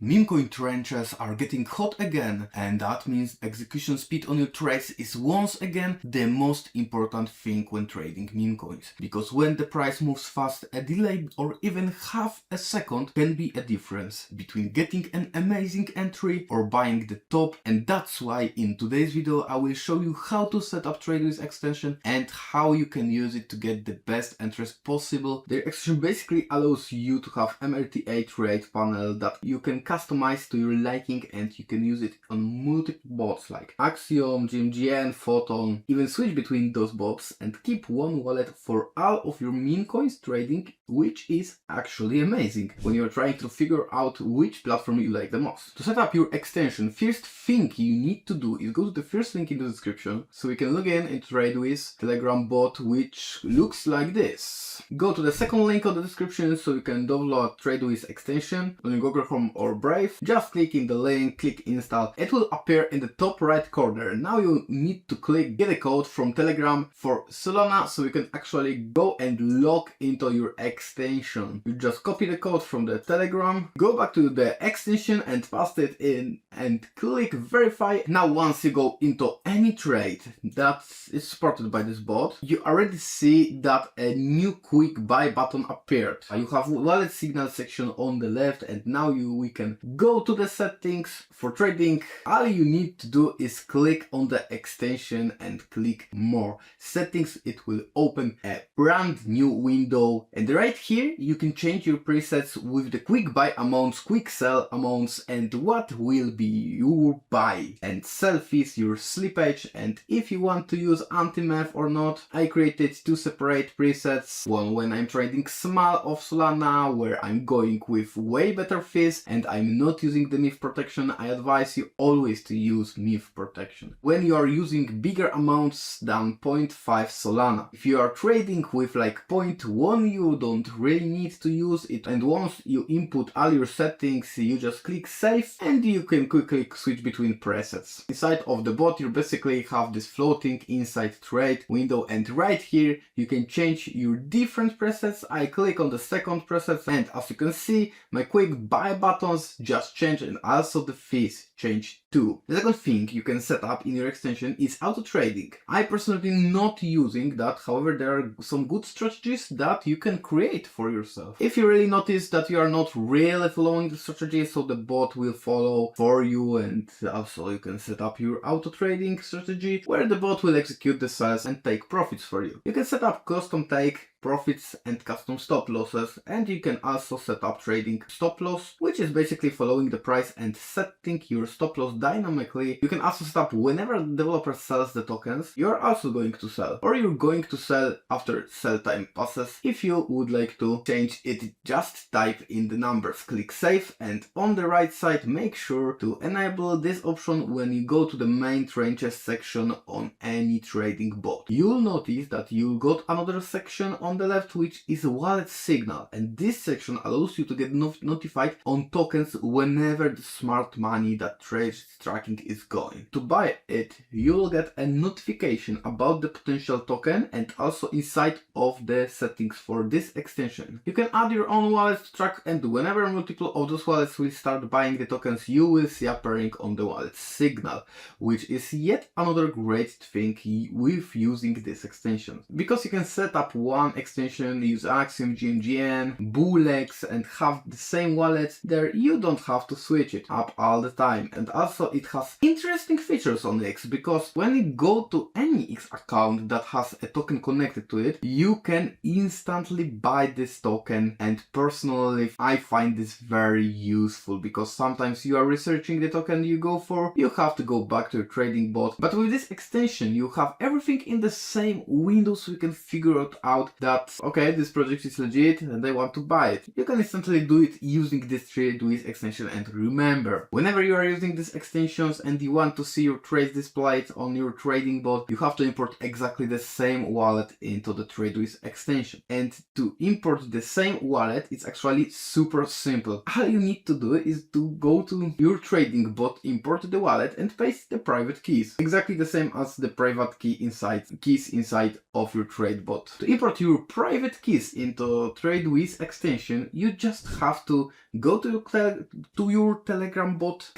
Memecoin trenches are getting hot again, and that means execution speed on your trades is once again the most important thing when trading meme coins. Because when the price moves fast, a delay or even half a second can be a difference between getting an amazing entry or buying the top. And that's why in today's video I will show you how to set up Tradewiz extension and how you can use it to get the best entries possible. The extension basically allows you to have MRTA trade panel that you can customize to your liking, and you can use it on multiple bots like Axiom, GMGN, Photon, even switch between those bots and keep one wallet for all of your meme coins trading, which is actually amazing when you're trying to figure out which platform you like the most. To set up your extension, first thing you need to do is go to the first link in the description so we can log in into Tradewiz Telegram bot, which looks like this. Go to the second link on the description so you can download Tradewiz extension on your Google Chrome or Brave. Just click in the link, click install. It will appear in the top right corner. Now you need to click get a code from Telegram for Solana so you can actually go and log into your extension. You just copy the code from the Telegram, go back to the extension and paste it in and click verify. Now once you go into any trade that is supported by this bot, you already see that a new quick buy button appeared. You have wallet signal section on the left, and now we can go to the settings for trading. All you need to do is click on the extension and click more settings. It will open a brand new window, and right here you can change your presets with the quick buy amounts, quick sell amounts, and what will be your buy and sell fees, your slippage, and if you want to use anti-MEV or not. I created two separate presets, one when I'm trading small of Solana where I'm going with way better fees and I'm not using the MEV protection. I advise you always to use MEV protection when you are using bigger amounts than 0.5 Solana. If you are trading with like 0.1, you don't really need to use it, and once you input all your settings you just click save and you can quickly switch between presets. Inside of the bot you basically have this floating inside trade window, and right here you can change your different presets. I click on the second preset and as you can see my quick buy buttons just change, and also the fees change too. The second thing you can set up in your extension is auto trading. I personally not using that, however there are some good strategies that you can create for yourself. If you really notice that you are not really following the strategy, so the bot will follow for you, and also you can set up your auto trading strategy where the bot will execute the sales and take profits for you. You can set up custom take profits and custom stop losses, and you can also set up trading stop loss, which is basically following the price and setting your stop loss dynamically. You can also set up whenever the developer sells the tokens, you're also going to sell, or you're going to sell after sell time passes. If you would like to change it, just type in the numbers, click save, and on the right side make sure to enable this option when you go to the main trenches section on any trading bot. You'll notice that you got another section on the left which is wallet signal, and this section allows you to get notified on tokens whenever the smart money that trades tracking is going. To buy it you will get a notification about the potential token, and also inside of the settings for this extension you can add your own wallet to track, and whenever multiple of those wallets will start buying the tokens you will see appearing on the wallet signal, which is yet another great thing with using this extension, because you can set up one extension, use Axiom, GMGN, Bullx, and have the same wallet there. You don't have to switch it up all the time. And also it has interesting features on X, because when you go to any X account that has a token connected to it, you can instantly buy this token, and personally I find this very useful, because sometimes you are researching the token you go for, you have to go back to your trading bot, but with this extension you have everything in the same window, so you can figure it out that okay, this project is legit and I want to buy it. You can instantly do it using this Tradewiz extension. And remember, whenever you are using these extensions and you want to see your trades displayed on your trading bot, you have to import exactly the same wallet into the Tradewiz extension. And to import the same wallet, it's actually super simple. All you need to do is to go to your trading bot, import the wallet and paste the private keys. Exactly the same as the private keys inside of your trade bot. To import your your private keys into Tradewiz extension, you just have to go to your Telegram bot,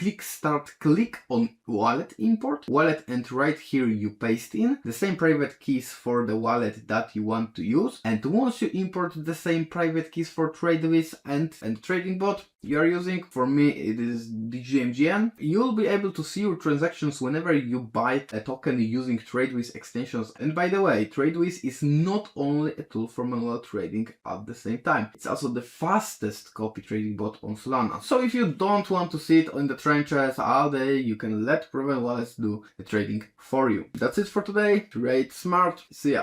click on wallet import, wallet, and right here you paste in the same private keys for the wallet that you want to use. And once you import the same private keys for Tradewiz and trading bot you are using, for me it is DGMGN, you'll be able to see your transactions whenever you buy a token using Tradewiz extensions. And by the way, Tradewiz is not only a tool for manual trading at the same time, it's also the fastest copy trading bot on Solana. So if you don't want to sit in the trenches all day, you can let proven wallets do the trading for you. That's it for today. Trade smart. See ya.